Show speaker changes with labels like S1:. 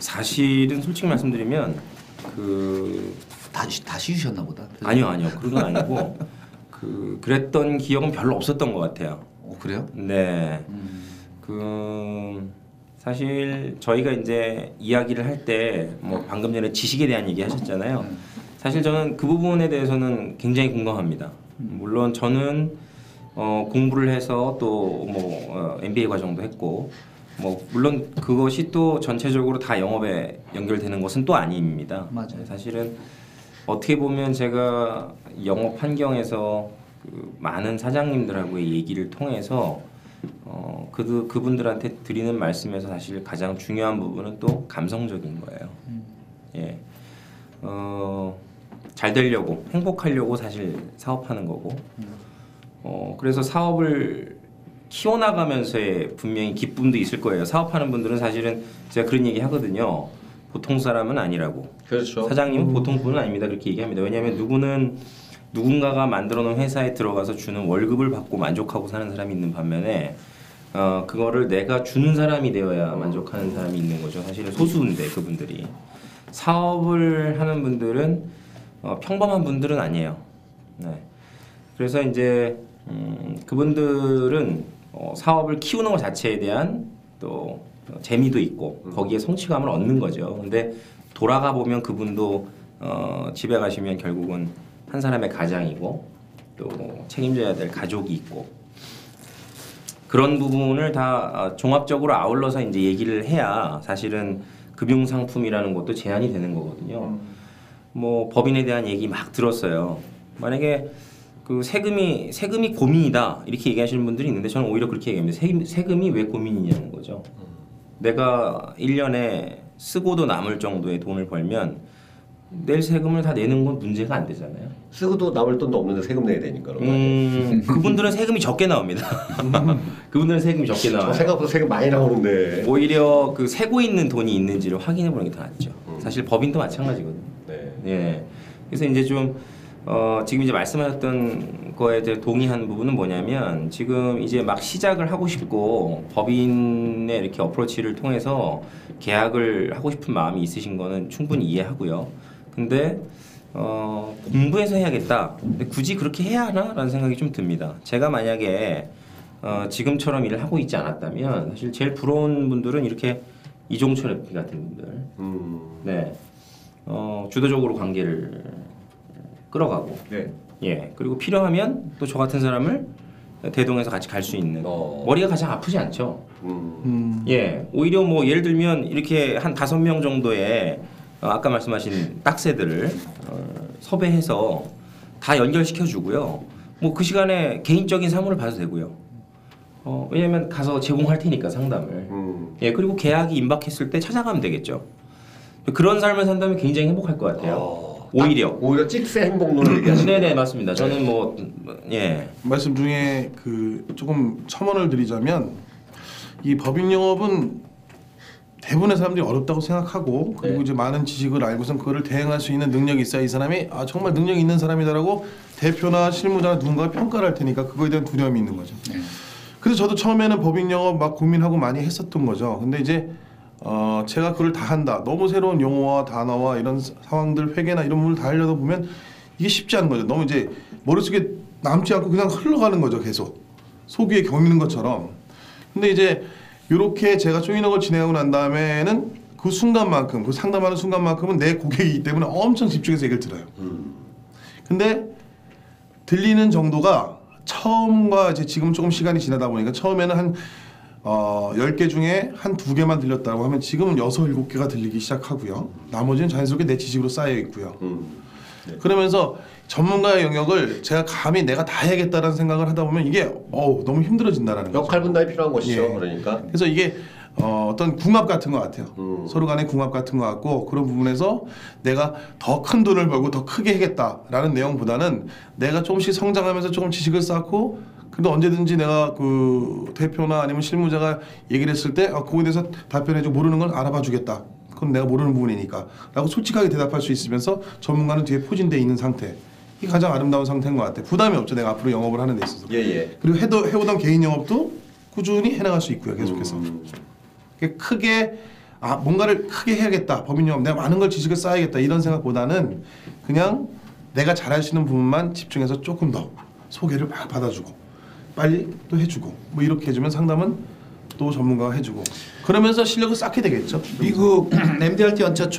S1: 사실은 솔직히 말씀드리면
S2: 다 씌우셨나 보다.
S1: 아니요 그런 건 아니고 그랬던 기억은 별로 없었던 것 같아요.
S2: 그래요?
S1: 네. 사실 저희가 이제 이야기를 할 때 뭐 방금 전에 지식에 대한 얘기 하셨잖아요. 사실 저는 그 부분에 대해서는 굉장히 공감합니다. 물론 저는 공부를 해서 또 뭐 MBA 과정도 했고 뭐 물론 그것이 또 전체적으로 다 영업에 연결되는 것은 또 아닙니다.
S2: 맞아요.
S1: 사실은 어떻게 보면 제가 영업 환경에서 많은 사장님들하고의 얘기를 통해서 그분들한테 드리는 말씀에서 사실 가장 중요한 부분은 또 감성적인 거예요. 예, 잘 되려고 행복하려고 사실 사업하는 거고, 그래서 사업을 키워나가면서의 분명히 기쁨도 있을 거예요. 사업하는 분들은 사실은 제가 그런 얘기 하거든요. 보통 사람은 아니라고.
S3: 그렇죠.
S1: 사장님은 보통 분은 아닙니다. 그렇게 얘기합니다. 왜냐하면 누군가가 만들어놓은 회사에 들어가서 주는 월급을 받고 만족하고 사는 사람이 있는 반면에 그거를 내가 주는 사람이 되어야 만족하는 사람이 있는 거죠. 사실은 소수인데 그분들이 사업을 하는 분들은 평범한 분들은 아니에요. 네. 그래서 이제 그분들은 사업을 키우는 것 자체에 대한 또 재미도 있고 거기에 성취감을 얻는 거죠. 근데 돌아가 보면 그분도 집에 가시면 결국은 한 사람의 가장이고 또 책임져야 될 가족이 있고 그런 부분을 다 종합적으로 아울러서 이제 얘기를 해야 사실은 금융 상품이라는 것도 제한이 되는 거거든요. 뭐 법인에 대한 얘기 막 들었어요. 만약에 그 세금이 고민이다 이렇게 얘기하시는 분들이 있는데 저는 오히려 그렇게 얘기합니다. 세금이 왜 고민이냐는 거죠. 내가 1년에 쓰고도 남을 정도의 돈을 벌면 낼 세금을 다 내는 건 문제가 안 되잖아요.
S3: 쓰고도 남을 돈도 없는데 세금 내야 되니까.
S1: 그분들은 세금이 적게 나옵니다. 그분들은 세금이 적게 나와요.
S3: 생각보다 세금 많이 나오는데.
S1: 오히려 그 세고 있는 돈이 있는지를 확인해 보는 게 더 낫죠. 사실 법인도 마찬가지거든요.
S3: 네.
S1: 예. 그래서 이제 좀 지금 이제 말씀하셨던 거에 이제 동의하는 부분은 뭐냐면 지금 이제 막 시작을 하고 싶고 법인의 이렇게 어프로치를 통해서 계약을 하고 싶은 마음이 있으신 거는 충분히 이해하고요. 근데 공부해서 해야겠다. 근데 굳이 그렇게 해야 하나라는 생각이 좀 듭니다. 제가 만약에 지금처럼 일을 하고 있지 않았다면 사실 제일 부러운 분들은 이렇게 이종철 FP 같은 분들, 네, 주도적으로 관계를 끌어가고,
S3: 네.
S1: 예, 그리고 필요하면 또 저 같은 사람을 대동해서 같이 갈 수 있는 머리가 가장 아프지 않죠. 예, 오히려 뭐 예를 들면 이렇게 한 5명 정도의 아까 말씀하신 딱새들을 섭외해서 다 연결시켜 주고요. 뭐 그 시간에 개인적인 사무를 봐도 되고요. 왜냐면 가서 제공할 테니까 상담을. 예, 그리고 계약이 임박했을 때 찾아가면 되겠죠. 그런 삶을 산다면 굉장히 행복할 것 같아요. 오히려
S3: 찍새 행복론을 얘기하시는.
S1: 네네 맞습니다. 저는 뭐 예.
S4: 말씀 중에 조금 첨언을 드리자면 이 법인 영업은 대부분의 사람들이 어렵다고 생각하고 그리고 이제 많은 지식을 알고선 그거를 대응할 수 있는 능력이 있어야 이 사람이 정말 능력이 있는 사람이다라고 대표나 실무자나 누군가가 평가를 할 테니까 그거에 대한 두려움이 있는 거죠. 그래서 저도 처음에는 법인 영업 막 고민하고 많이 했었던 거죠. 근데 이제 제가 그걸 다 한다. 너무 새로운 용어와 단어와 이런 상황들 회계나 이런 부분을 다 하려다 보면 이게 쉽지 않은 거죠. 너무 이제 머릿속에 남지 않고 그냥 흘러가는 거죠. 계속 소기에 경이는 것처럼. 근데 이제 이렇게 제가 조인업을 진행하고 난 다음에는 그 순간만큼 그 상담하는 순간만큼은 내 고객이기 때문에 엄청 집중해서 얘기를 들어요. 근데 들리는 정도가 처음과 이제 지금 조금 시간이 지나다 보니까 처음에는 한 10개 중에 한 2개만 들렸다고 하면 지금은 6, 7개가 들리기 시작하고요. 나머지는 자연스럽게 내 지식으로 쌓여 있고요.
S3: 네.
S4: 그러면서 전문가의 영역을 제가 감히 내가 다 해야겠다라는 생각을 하다 보면 이게 너무 힘들어진다라는 거죠.
S3: 역할 분담이 필요한 것이죠.
S4: 예.
S3: 그러니까.
S4: 그래서 이게 어떤 궁합 같은 것 같아요. 서로 간의 궁합 같은 것 같고 그런 부분에서 내가 더 큰 돈을 벌고 더 크게 하겠다라는 내용보다는 내가 조금씩 성장하면서 조금 지식을 쌓고 근데 언제든지 내가 그 대표나 아니면 실무자가 얘기를 했을 때 그거에 대해서 답변해주고 모르는 건 알아봐 주겠다. 그건 내가 모르는 부분이니까 라고 솔직하게 대답할 수 있으면서 전문가는 뒤에 포진돼 있는 상태. 이게 가장 아름다운 상태인 것 같아요. 부담이 없죠. 내가 앞으로 영업을 하는 데 있어서.
S3: 예.
S4: 그리고 해오던 개인 영업도 꾸준히 해나갈 수 있고요. 계속해서. 크게 뭔가를 크게 해야겠다 법인영업 내가 많은 걸 지식을 쌓아야겠다 이런 생각보다는 그냥 내가 잘할 수 있는 부분만 집중해서 조금 더 소개를 막 받아주고 빨리 또 해주고 뭐 이렇게 해주면 상담은 또 전문가가 해주고 그러면서 실력을 쌓게 되겠죠.
S2: 미국 MDRT 연차총회